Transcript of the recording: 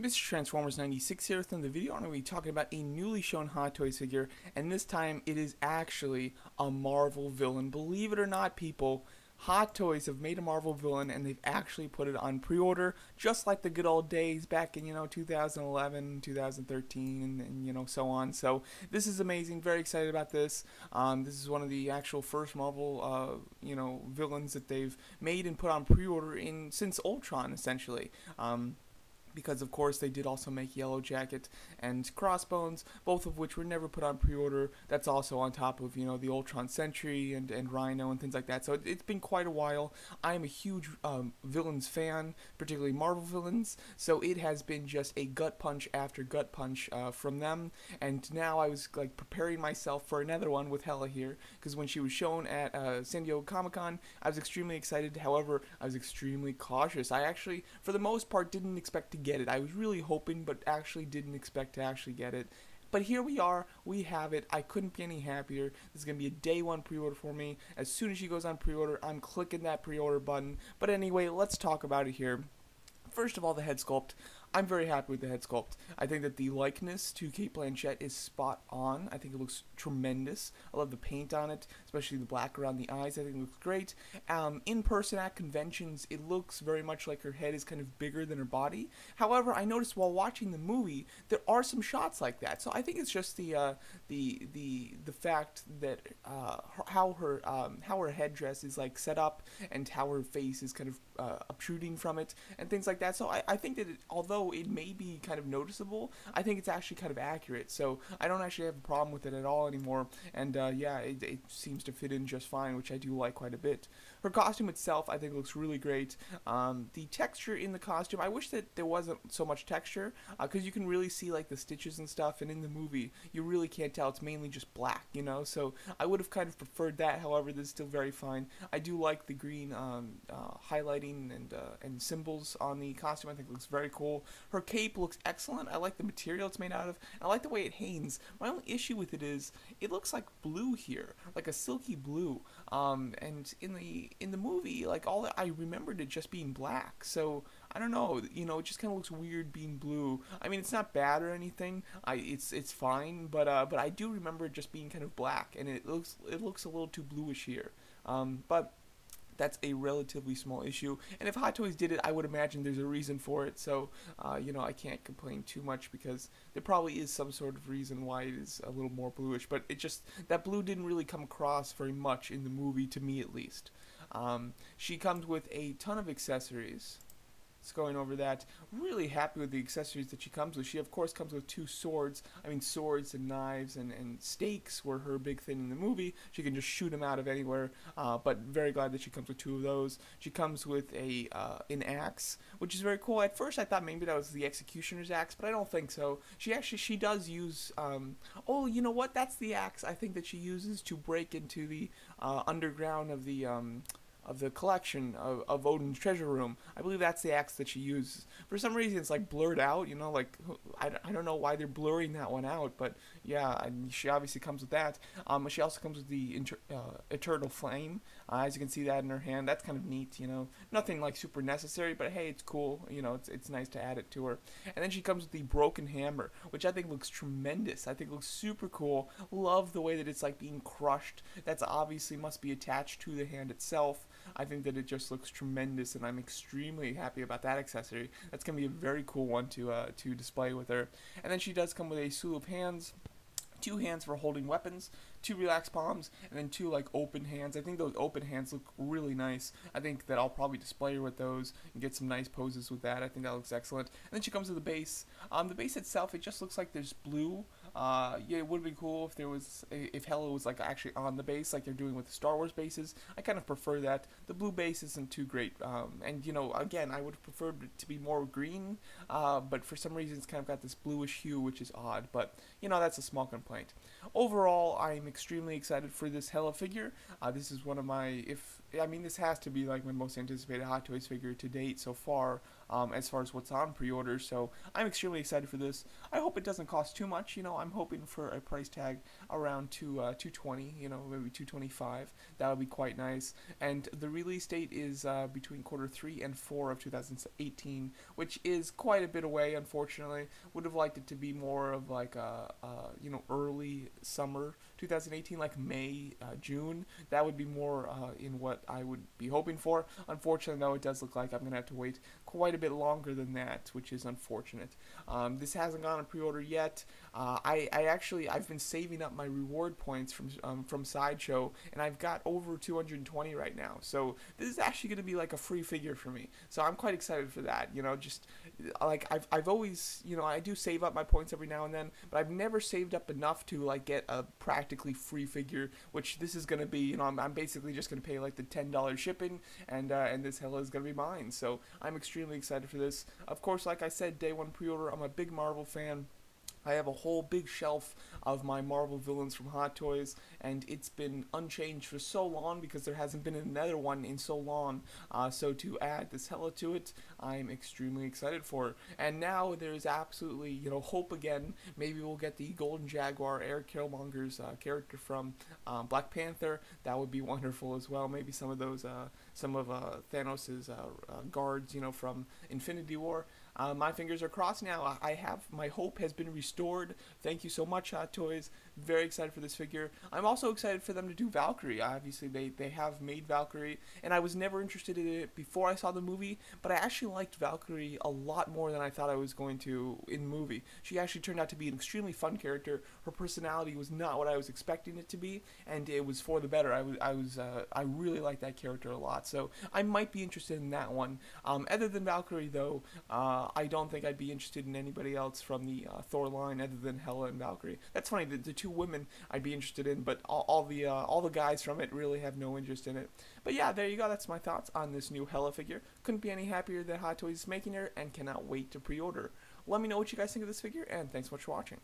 Mr. Transformers 96 here with another video. I'm going to be talking about a newly shown Hot Toys figure, and this time it is actually a Marvel villain. Believe it or not, people, Hot Toys have made a Marvel villain and they've actually put it on pre-order, just like the good old days back in 2011, 2013, and so on. So this is amazing. Very excited about this. This is one of the actual first Marvel villains that they've made and put on pre-order in since Ultron, essentially. Because of course they did also make Yellow Jacket and Crossbones, both of which were never put on pre-order. That's also on top of the Ultron Sentry and Rhino and things like that. So it's been quite a while. I am a huge villains fan, particularly Marvel villains. So it has been just a gut punch after gut punch from them. And now I was like preparing myself for another one with Hela here, because when she was shown at San Diego Comic-Con, I was extremely excited. However, I was extremely cautious. I actually, for the most part, didn't expect to get it. I was really hoping, but actually didn't expect to actually get it. But here we are, we have it. I couldn't be any happier. This is going to be a day one pre-order for me. As soon as she goes on pre-order, I'm clicking that pre-order button. But anyway, let's talk about it here. First of all, the head sculpt. I'm very happy with the head sculpt. I think that the likeness to Kate Blanchett is spot on. I think it looks tremendous. I love the paint on it, especially the black around the eyes. I think it looks great. In person at conventions, it looks very much like her head is kind of bigger than her body. However, I noticed while watching the movie, there are some shots like that. So I think it's just the fact that how her headdress is like set up and how her face is kind of obtruding from it and things like that. So I think that although it may be kind of noticeable, I think it's actually kind of accurate. So I don't actually have a problem with it at all anymore. And yeah, it seems to fit in just fine, which I do like quite a bit. Her costume itself, I think, looks really great. The texture in the costume, I wish that there wasn't so much texture, because you can really see like the stitches and stuff, and in the movie you really can't tell. It's mainly just black, so I would have kind of preferred that. However, this is still very fine. I do like the green highlighting and symbols on the costume. I think it looks very cool. Her cape looks excellent. I like the material it's made out of. I like the way it hangs. My only issue with it is it looks like blue here, like a silky blue. And in the movie, like all that, I remembered it just being black. So I don't know. It just kind of looks weird being blue. I mean, it's not bad or anything. It's fine, but I do remember it just being kind of black, and it looks a little too bluish here. But that's a relatively small issue, and if Hot Toys did it, I would imagine there's a reason for it. So I can't complain too much, because there probably is some sort of reason why it is a little more bluish, but it just, that blue didn't really come across very much in the movie, to me at least. She comes with a ton of accessories. Just going over that, really happy with the accessories that she comes with. She of course comes with two swords. I mean, swords and knives and stakes were her big thing in the movie. She can just shoot them out of anywhere, but very glad that she comes with two of those. She comes with an axe, which is very cool. At first I thought maybe that was the Executioner's axe, but I don't think so. She does use, oh, you know what, that's the axe I think that she uses to break into the underground of the collection of Odin's treasure room. I believe that's the axe that she uses. For some reason, it's like blurred out, like, I don't know why they're blurring that one out, but yeah, she obviously comes with that. She also comes with the Eternal Flame. As you can see that in her hand, that's kind of neat, Nothing like super necessary, but hey, it's cool, it's nice to add it to her. And then she comes with the Broken Hammer, which I think looks tremendous. I think looks super cool. Love the way that it's like being crushed. That's obviously must be attached to the hand itself. I think that it just looks tremendous, and I'm extremely happy about that accessory. That's going to be a very cool one to display with her. And then she does come with a slew of hands. 2 hands for holding weapons, 2 relaxed palms, and then 2 like open hands. I think those open hands look really nice. I think that I'll probably display her with those and get some nice poses with that. I think that looks excellent. And then she comes with the base. The base itself, it just looks like there's blue. Yeah, it would have been cool if if Hela was like actually on the base, like they're doing with the Star Wars bases. I kind of prefer that. The blue base isn't too great, and again, I would have preferred it to be more green, but for some reason it's kind of got this bluish hue, which is odd. But that's a small complaint. Overall, I'm extremely excited for this Hela figure. This is one of my, this has to be like my most anticipated Hot Toys figure to date so far. as far as what's on pre-order. So I'm extremely excited for this. I hope it doesn't cost too much. I'm hoping for a price tag around 220, maybe 225. That would be quite nice. And the release date is between quarter 3 and 4 of 2018, which is quite a bit away, unfortunately. Would have liked it to be more of like early summer 2018, like May, June. That would be more in what I would be hoping for. Unfortunately, though, it does look like I'm going to have to wait quite a bit longer than that, which is unfortunate. This hasn't gone on pre-order yet. I've been saving up my reward points from Sideshow, and I've got over 220 right now. So this is actually going to be like a free figure for me. So I'm quite excited for that. Just like I've always, I do save up my points every now and then, but I've never saved up enough to like get a practically free figure, which this is going to be. I'm basically just going to pay like the $10 shipping, and this Hela is going to be mine. So I'm extremely excited for this. Of course, like I said, day one pre-order. I'm a big Marvel fan. I have a whole big shelf of my Marvel villains from Hot Toys, and it's been unchanged for so long because there hasn't been another one in so long. So to add this Hela to it, I'm extremely excited for it. And now there's absolutely, hope again. Maybe we'll get the Golden Jaguar, Eric Killmonger's character from Black Panther. That would be wonderful as well. Maybe some of those, some of Thanos' guards, from Infinity War. My fingers are crossed now. My hope has been restored. Thank you so much, Hot Toys. Very excited for this figure. I'm also excited for them to do Valkyrie. Obviously, they have made Valkyrie, and I was never interested in it before I saw the movie, but I actually liked Valkyrie a lot more than I thought I was going to in the movie. She actually turned out to be an extremely fun character. Her personality was not what I was expecting it to be, and it was for the better. I really liked that character a lot, so I might be interested in that one. Other than Valkyrie, though, I don't think I'd be interested in anybody else from the Thor line other than Hela and Valkyrie. That's funny. The two women I'd be interested in, but all the guys from it really have no interest in it. But yeah, there you go. That's my thoughts on this new Hela figure. Couldn't be any happier that Hot Toys is making her, and cannot wait to pre-order. Let me know what you guys think of this figure, and thanks so much for watching.